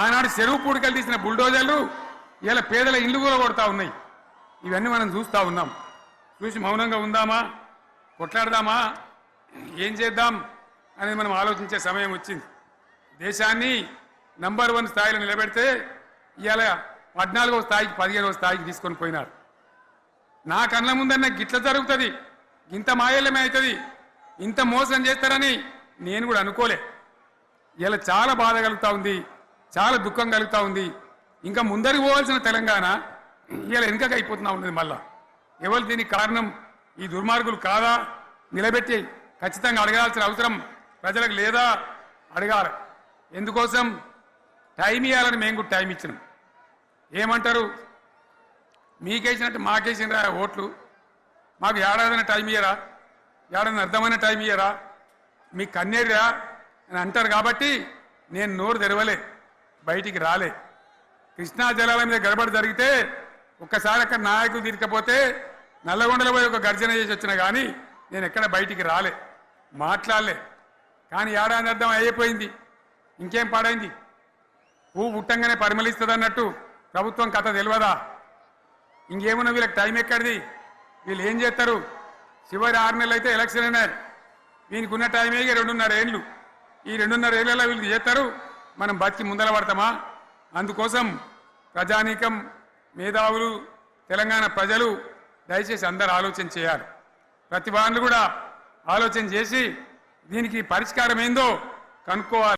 ఆనాడు చెరువు పూడికలు తీసిన బుల్డోజర్లు ఇలా పేదల ఇల్లు కూడా కొడతా ఉన్నాయి. ఇవన్నీ మనం చూస్తూ ఉన్నాం. చూసి మౌనంగా ఉందామా, కొట్లాడదామా, ఏం చేద్దాం అనేది మనం ఆలోచించే సమయం వచ్చింది. దేశాన్ని నంబర్ 1 స్థాయిలో నిలబెడితే ఇవాళ 14వ స్థాయికి 15వ స్థాయికి తీసుకొని పోయినారు. నా కళ్ళ ముందన్న గిట్ల జరుగుతుంది, ఇంత మాయల్యమే అవుతుంది, ఇంత మోసం చేస్తారని నేను కూడా అనుకోలే. ఇలా చాలా బాధ కలుగుతూ ఉంది, చాలా దుఃఖం కలుగుతూ ఉంది. ఇంకా ముందరికి పోవాల్సిన తెలంగాణ ఇలా వెనుకగా అయిపోతున్నా ఉన్నది. మళ్ళా ఎవరు దీనికి కారణం? ఈ దుర్మార్గులు కాదా? నిలబెట్టి ఖచ్చితంగా అడగాల్సిన అవసరం ప్రజలకు లేదా? అడగాలి. ఎందుకోసం? టైం ఇవ్వాలని మేము కూడా టైం ఇచ్చినాం. ఏమంటారు? మీకేసినట్టు మాకేసినరా ఓట్లు, మాకు ఏడాదైనా టైం ఇయ్యరా, ఏడాది అర్థమైన టైం ఇయ్యరా, మీకు కన్నేరురా అని అంటారు. కాబట్టి నేను నోరు తెరవలే, బయటికి రాలే. కృష్ణా జలాల మీద గడబడి జరిగితే ఒక్కసారి అక్కడ నాయకులు తీరికపోతే నల్లగొండలో పోయి ఒక గర్జన చేసి వచ్చినా కానీ నేను ఎక్కడ బయటికి రాలే, మాట్లాడలే. కానీ ఏడాది అర్థం అయిపోయింది, ఇంకేం పాడైంది? పువ్వు పుట్టంగానే పరిమళిస్తుంది అన్నట్టు ప్రభుత్వం కథ తెలియదా? ఇంకేమున్నా వీళ్ళకి టైం ఎక్కడిది? వీళ్ళు ఏం చేస్తారు? చివరి 6 నెలలు అయితే ఎలక్షన్ అయినాయి. వీనికి ఉన్న టైమే 2.5 ఏళ్ళు. ఈ 2.5 ఏళ్ళలో వీళ్ళు చేస్తారు, మనం బతికి ముందర పడతామా? అందుకోసం ప్రజానీకం, మేధావులు, తెలంగాణ ప్రజలు దయచేసి అందరూ ఆలోచన చేయాలి. ప్రతి వాళ్ళు కూడా ఆలోచన చేసి దీనికి పరిష్కారం ఏందో కనుక్కోవాలి.